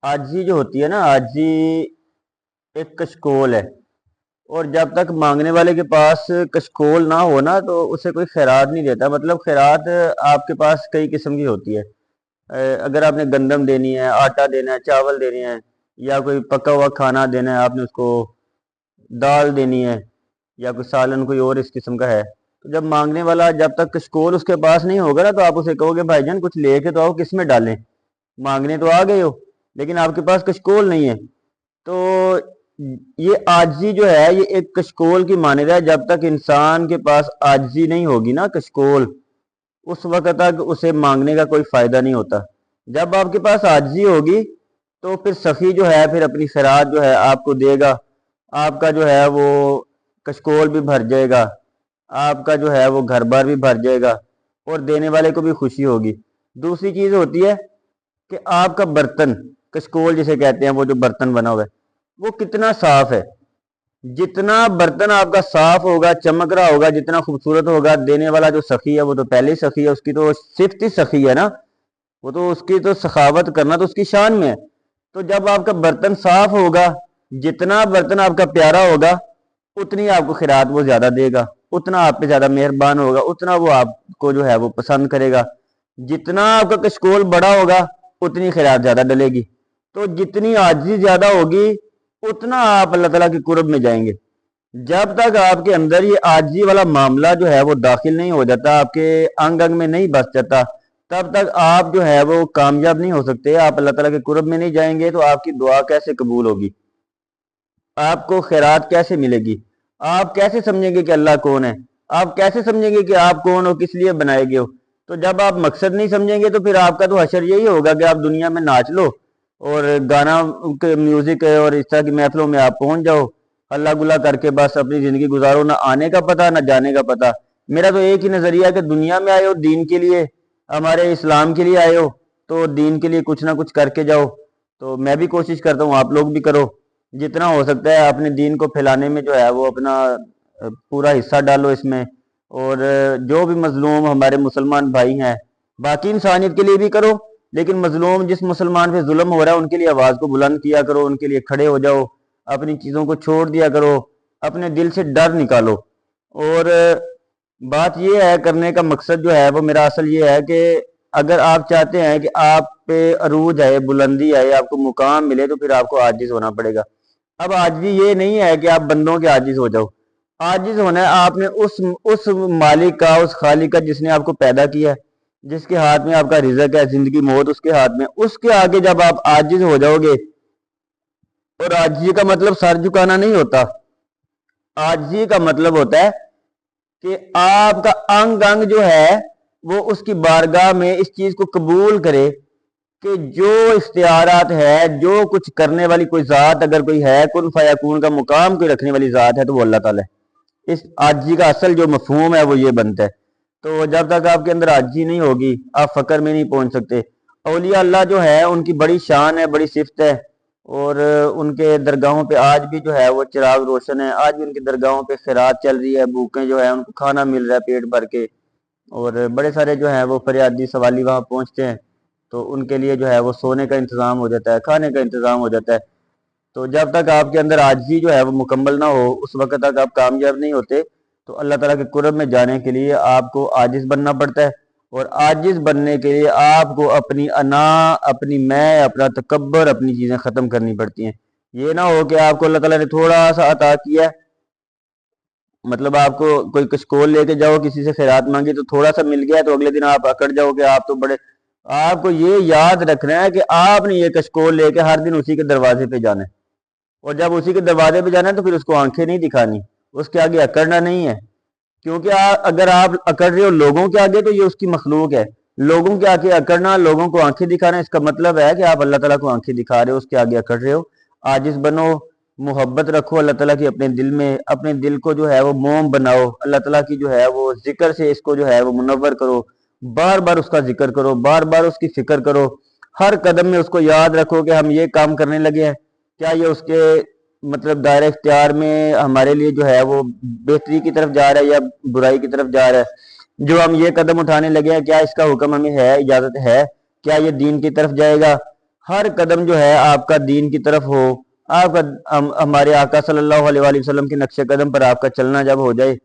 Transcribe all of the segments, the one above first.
आजी जो होती है ना, आजी एक कशकोल है। और जब तक मांगने वाले के पास कशकोल ना हो ना, तो उसे कोई खैरात नहीं देता। मतलब खैरात आपके पास कई किस्म की होती है। अगर आपने गंदम देनी है, आटा देना है, चावल देने हैं, या कोई पका हुआ खाना देना है आपने उसको, दाल देनी है, या कोई सालन कोई और इस किस्म का है, तो जब मांगने वाला, जब तक कशकोल उसके पास नहीं होगा ना, तो आप उसे कहोगे भाईजान कुछ लेके तो आओ, किस में डालें, मांगने तो आ गए हो लेकिन आपके पास कशकोल नहीं है। तो ये आजी जो है, ये एक कशकोल की माने है। जब तक इंसान के पास आजी नहीं होगी ना, कशकोल, उस वक्त तक उसे मांगने का कोई फायदा नहीं होता। जब आपके पास आजी होगी, तो फिर सखी जो है फिर अपनी खैरात जो है आपको देगा। आपका जो है वो कशकोल भी भर जाएगा, आपका जो है वो घर बार भी भर जाएगा, और देने वाले को भी खुशी होगी। दूसरी चीज होती है कि आपका बर्तन, कशकोल जिसे कहते हैं, वो जो बर्तन बना हुआ है, वो कितना साफ है। जितना बर्तन आपका साफ होगा, चमक रहा होगा, जितना खूबसूरत होगा, देने वाला जो सखी है वो तो पहले ही सखी है, उसकी तो सिर्फ ही सखी है ना, वो तो उसकी तो सखावत करना तो उसकी शान में है। तो जब आपका बर्तन साफ होगा, जितना बर्तन आपका प्यारा होगा, उतनी आपको खैरात वो ज्यादा देगा, उतना आप पे ज्यादा मेहरबान होगा, उतना वो आपको जो है वो पसंद करेगा। जितना आपका कशकोल बड़ा होगा, उतनी खैरात ज्यादा डलेगी। तो जितनी आजी ज्यादा होगी, उतना आप अल्लाह ताला के कुर्ब में जाएंगे। जब तक आपके अंदर ये आजी वाला मामला जो है वो दाखिल नहीं हो जाता, आपके अंग अंग में नहीं बस जाता, तब तक आप जो है वो कामयाब नहीं हो सकते। आप अल्लाह ताला के कुर्ब में नहीं जाएंगे तो आपकी दुआ कैसे कबूल होगी, आपको खैरात कैसे मिलेगी, आप कैसे समझेंगे कि अल्लाह कौन है, आप कैसे समझेंगे कि आप कौन हो, किस लिए बनाए गए हो। तो जब आप मकसद नहीं समझेंगे, तो फिर आपका तो हशर यही होगा कि आप दुनिया में नाच लो और गाना के म्यूजिक और इस तरह की महफिलों में आप पहुंच जाओ, हल्ला गुल्ला करके बस अपनी जिंदगी गुजारो, ना आने का पता ना जाने का पता। मेरा तो एक ही नजरिया है कि दुनिया में आए हो दीन के लिए, हमारे इस्लाम के लिए आए हो, तो दीन के लिए कुछ ना कुछ करके जाओ। तो मैं भी कोशिश करता हूँ, आप लोग भी करो, जितना हो सकता है अपने दीन को फैलाने में जो है वो अपना पूरा हिस्सा डालो इसमें। और जो भी मजलूम हमारे मुसलमान भाई हैं, बाकी इंसानियत के लिए भी करो, लेकिन मजलूम जिस मुसलमान पे जुल्म हो रहा है उनके लिए आवाज को बुलंद किया करो, उनके लिए खड़े हो जाओ, अपनी चीजों को छोड़ दिया करो, अपने दिल से डर निकालो। और बात ये है, करने का मकसद जो है वो मेरा असल ये है कि अगर आप चाहते हैं कि आप पे अरूज आए, बुलंदी आए, आपको मुकाम मिले, तो फिर आपको आजिज होना पड़ेगा। अब आजिज़ी ये नहीं है कि आप बंदों के आजिज हो जाओ। आजिज होना है आपने उस मालिक का, उस खालिक का जिसने आपको पैदा किया है, जिसके हाथ में आपका रिजक है, जिंदगी मौत उसके हाथ में। उसके आगे जब आप आजिज हो जाओगे, और आजिज़ी का मतलब सर झुकाना नहीं होता, आजिज़ी का मतलब होता है कि आपका अंग अंग जो है वो उसकी बारगाह में इस चीज को कबूल करे कि जो इख्तियारात है, जो कुछ करने वाली कोई ज़ात अगर कोई है, कुन फयाकून का मुकाम कोई रखने वाली ज़ात है, तो वो अल्लाह ताला है। इस आजी का असल जो मफहूम है वो ये बनता है। तो जब तक आपके अंदर आजी नहीं होगी, आप फ़क्र में नहीं पहुंच सकते। औलिया अल्लाह जो है उनकी बड़ी शान है, बड़ी सिफत है, और उनके दरगाहों पे आज भी जो है वो चिराग रोशन है। आज भी उनकी दरगाहों पे खैरात चल रही है, भूखें जो है उनको खाना मिल रहा है पेट भर के। और बड़े सारे जो है वो फरियादी सवाली वहाँ पहुँचते हैं, तो उनके लिए जो है वो सोने का इंतज़ाम हो जाता है, खाने का इंतज़ाम हो जाता है। तो जब तक आपके अंदर आजिज़ी जो है वो मुकम्मल ना हो, उस वक्त तक आप कामयाब नहीं होते। तो अल्लाह ताला के कुर्ब में जाने के लिए आपको आजिज़ बनना पड़ता है, और आजिज़ बनने के लिए आपको अपनी अना, अपनी मैं, अपना तकब्बर, अपनी चीज़ें ख़त्म करनी पड़ती हैं। ये ना हो कि आपको अल्लाह ताला ने थोड़ा सा अता किया है, मतलब आपको कोई कशकोल लेके जाओ, किसी से खैरात मांगी तो थोड़ा सा मिल गया, तो अगले दिन आप अकड़ जाओ कि आप तो बड़े। आपको ये याद रखना है कि आपने ये कशकोल लेके हर दिन उसी के दरवाजे पे जाना है, और जब उसी के दरवाजे पे जाना है तो फिर उसको आंखें नहीं दिखानी, उसके आगे अकड़ना नहीं है। क्योंकि अगर आप अकड़ रहे हो लोगों के आगे, तो ये उसकी मखलूक है। लोगों के आगे अकड़ना, लोगों को आंखें दिखाना, इसका मतलब है कि आप अल्लाह ताला को आंखें दिखा रहे हो, उसके आगे अकड़ रहे हो। आजिज बनो, मोहब्बत रखो अल्लाह ताला की अपने दिल में, अपने दिल को जो है वो मोम बनाओ, अल्लाह ताला की जो है वो जिक्र से इसको जो है वो मुनव्वर करो। बार बार उसका जिक्र करो, बार बार उसकी फिक्र करो, हर कदम में उसको याद रखो कि हम ये काम करने लगे हैं, क्या ये उसके मतलब दायरे इख्तियार में हमारे लिए जो है वो बेहतरी की तरफ जा रहा है या बुराई की तरफ जा रहा है। जो हम ये कदम उठाने लगे हैं, क्या इसका हुक्म हमें है, इजाजत है, क्या ये दीन की तरफ जाएगा, ہر قدم جو ہے آپ کا دین کی طرف ہو، آپ کا ہمارے آقا صلی اللہ علیہ وآلہ وسلم کے نقش قدم پر آپ کا چلنا جب ہو جائے،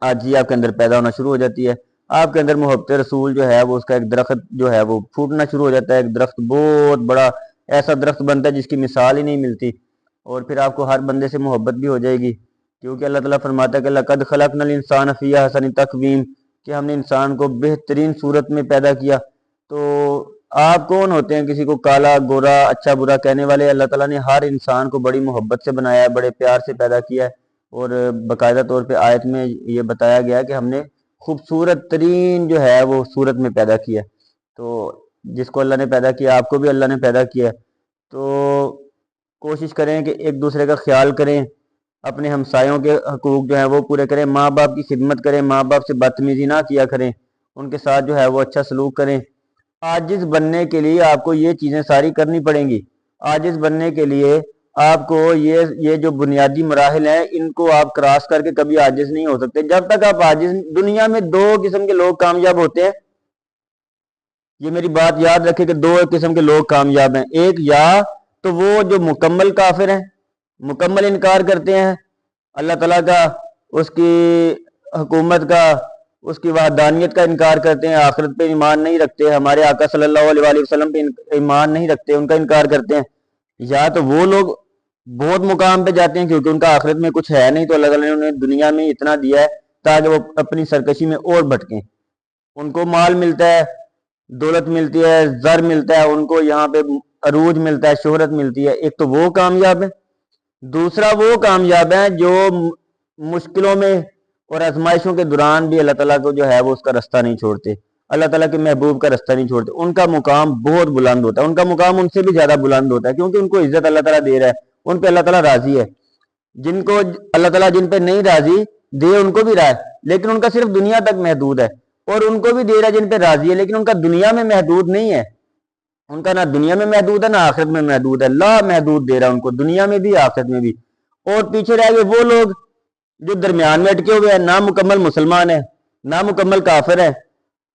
آج آپ کے اندر پیدا ہونا شروع ہو جاتی ہے، آپ کے اندر محبت رسول جو ہے وہ اس کا ایک درخت جو ہے وہ پھوٹنا شروع ہو جاتا ہے، ایک درخت بہت بڑا ایسا درخت بنتا ہے جس کی مثال ہی نہیں ملتی، اور پھر آپ کو ہر بندے سے محبت بھی ہو جائے گی، کیونکہ اللہ تعالیٰ فرماتا ہے کہ لَقَدْ خَلَقْنَا الْإِنسَانَ فِي أَحْسَنِ تَقْوِيمٍ، کہ ہم نے انسان کو بہترین صورت میں پیدا کیا۔ تو آپ کون ہوتے ہیں کسی کو کالا گورا اچھا برا کہنے والے؟ اللہ تعالیٰ نے ہر انسان کو بڑی محبت سے بنایا ہے، بڑے پیار سے پیدا کیا ہے، اور باقاعدہ طور پہ آیت میں یہ بتایا گیا ہے کہ ہم نے خوبصورت ترین جو ہے وہ صورت میں پیدا کیا ہے۔ تو جس کو اللہ نے پیدا کیا، آپ کو بھی اللہ نے پیدا کیا ہے، تو کوشش کریں کہ ایک دوسرے کا خیال کریں، اپنے ہمسایوں کے حقوق جو ہیں وہ پورے کریں، ماں باپ کی خدمت کریں، ماں باپ سے بدتمیزی نہ کیا کریں، ان کے ساتھ جو ہے وہ اچھا سلوک کریں۔ عاجز بننے کے لیے آپ کو یہ چیزیں ساری کرنی پڑیں گی۔ عاجز بننے کے لیے آپ کو یہ جو بنیادی مراحل ہیں ان کو آپ کراس کر کے کبھی عاجز نہیں ہو سکتے۔ جب تک آپ عاجز، دنیا میں دو قسم کے لوگ کامیاب ہوتے ہیں، یہ میری بات یاد رکھے کہ دو قسم کے لوگ کامیاب ہیں۔ ایک یا تو وہ جو مکمل کافر ہیں، مکمل انکار کرتے ہیں اللہ تعالیٰ کا، اس کی حکومت کا، اس کی وحدانیت کا انکار کرتے ہیں، آخرت پہ ایمان نہیں رکھتے، ہمارے آقا صلی اللہ علیہ وآلہ وسلم پہ ایمان نہیں رکھتے، ان کا انکار کرتے ہیں۔ یا تو وہ لوگ بہت مقام پہ جاتے ہیں کیونکہ ان کا آخرت میں کچھ ہے نہیں، تو اللہ تعالیٰ نے انہیں دنیا میں اتنا دیا ہے تاکہ وہ اپنی سرکشی میں اور بھٹکیں۔ ان کو مال ملتا ہے، دولت ملتی ہے، زر ملتا ہے، ان کو یہاں پہ عروج ملتا ہے، شہرت ملتی ہے، ایک تو وہ کامیاب ہے۔ دوسرا وہ کامیاب ہے جو مشکلوں میں اور آزمائشوں کے دوران بھی اللہ تعالیٰ کو جو ہے وہ اس کا رستہ نہیں چھوڑتے، اللہ تعالیٰ کے محبوب کا رستہ نہیں چھوڑتے، ان کا مقام بہت بلند ہوتا ہے، ان کا مقام ان سے بھی زیادہ بلند ہوتا ہے، کیونکہ ان کو عزت اللہ تعالیٰ دے رہا ہے، ان پہ اللہ تعالیٰ راضی ہے۔ جن کو اللہ تعالیٰ جن پہ نہیں راضی دے ان کو بھی رہا ہے، لیکن ان کا صرف دنیا تک محدود ہے، اور ان کو بھی دے رہا ہے جن پہ راضی ہے، لیکن ان کا دنیا میں محدود نہیں ہے، ان کا نہ دنیا میں محدود ہے نہ آخرت میں محدود ہے، لا محدود دے رہا ہے ان کو، دنیا میں بھی آخرت میں بھی۔ اور پیچھے رہ گئے وہ لوگ جو درمیان میں اٹکے ہوئے ہیں، نہ مکمل مسلمان ہیں نہ مکمل کافر ہیں،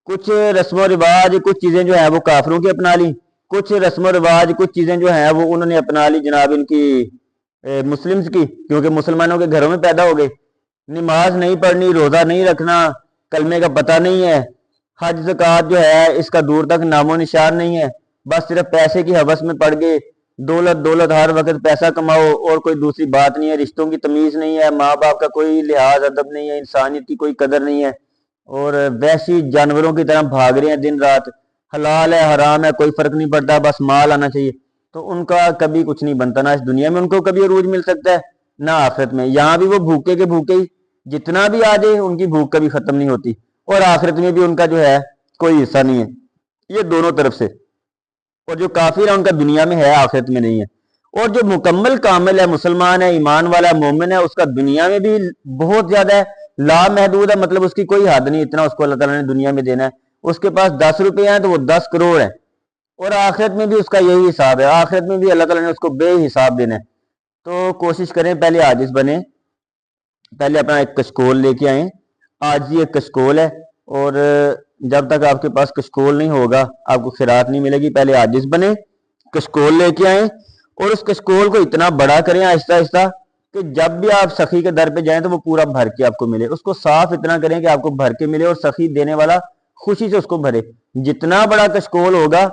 کچھ رسم و رواج، کچھ چیزیں جو ہیں وہ کافروں کی اپنا لی، کچھ رسم و رواج، کچھ چیزیں جو ہیں وہ انہوں نے اپنا لی جناب ان کی مسلمز کی، کیونکہ مسلمانوں کے گھروں میں پیدا ہو گئے۔ نماز نہیں پڑھنی، روزہ نہیں رکھنا، کلمے کا پتہ نہیں ہے، حج زکوٰۃ جو ہے اس کا دور تک نام و نشان نہیں ہے، بس صرف پیسے کی ہوس میں پڑ گئے، دولت دولت ہر وقت پیسہ کماؤ اور کوئی دوسری بات نہیں ہے، رشتوں کی تمیز نہیں ہے، ماں باپ کا کوئی لحاظ ادب نہیں ہے، انسانیت کی کوئی قدر نہیں ہے، اور ویسی جانوروں کی طرح بھاگ رہے ہیں دن رات، حلال ہے حرام ہے کوئی فرق نہیں پڑتا، بس مال آنا چاہیے۔ تو ان کا کبھی کچھ نہیں بنتا، نہ اس دنیا میں ان کو کبھی عروج مل سکتا ہے نہ آخرت میں، یہاں بھی وہ بھوکے کے بھوکے ہی، جتنا بھی آ جائے ان کی بھوک کبھی ختم نہیں ہوتی، اور آخرت میں بھی ان کا جو ہے کوئی حصہ نہیں ہے، یہ دونوں طرف سے۔ اور جو کافر ہے ان کا دنیا میں ہے آخرت میں نہیں ہے، اور جو مکمل کامل ہے، مسلمان ہے، ایمان والا ہے، مومن ہے، اس کا دنیا میں بھی بہت زیادہ ہے، لا محدود ہے، مطلب اس کی کوئی حد نہیں، اتنا اس کو اللہ تعالیٰ نے دنیا میں دینا ہے۔ اس کے پاس 10 روپے ہیں تو وہ 10 کروڑ ہیں، اور آخرت میں بھی اس کا یہی حساب ہے، آخرت میں بھی اللہ تعالیٰ نے اس کو بے حساب دینا ہے۔ تو کوشش کریں پہلے عاجز بنیں، پہلے اپنا ایک کشکول لے کے آئیں، آج یہ ایک کشکول ہے، اور جب تک آپ کے پاس کشکول نہیں ہوگا آپ کو خیرات نہیں ملے گی۔ پہلے عاجز بنیں، کشکول لے کے آئیں، اور اس کشکول کو اتنا بڑا کریں آہستہ آہستہ کہ جب بھی آپ سخی کے در پہ جائیں تو وہ پورا بھر کے آپ کو ملے، اس کو صاف اتنا کریں کہ آپ کو بھر کے ملے، اور سخی دینے والا خوشی سے اس کو بھرے۔ جتنا بڑا کشکول ہوگا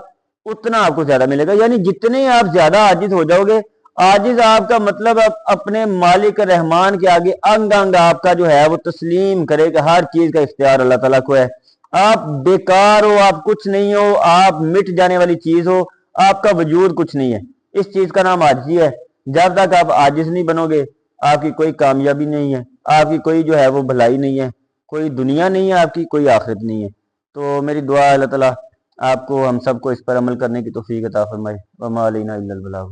اتنا آپ کو زیادہ ملے گا، یعنی جتنے آپ زیادہ عاجز ہو جاؤ گے، عاجز آپ کا مطلب اپنے مالک رحمان کے آگے انگ انگ آپ کا جو ہے وہ تسلیم کرے کہ ہر چیز کا اختیار اللہ تعالیٰ کو ہے، آپ بیکار ہو، آپ کچھ نہیں ہو، آپ مٹ جانے والی چیز ہو، آپ کا وجود کچھ نہیں ہے، اس چیز کا نام عاجزی ہے۔ جب تک آپ عاجز نہیں بنو گے آپ کی کوئی کامیابی نہیں ہے، آپ کی کوئی جو ہے وہ بھلائی نہیں ہے، کوئی دنیا نہیں ہے آپ کی، کوئی آخرت نہیں ہے۔ تو میری دعا ہے اللہ تعالیٰ آپ کو ہم سب کو اس پر عمل کرنے کی توفیق عطا فرمائے۔ وما علینا الا البلاغ۔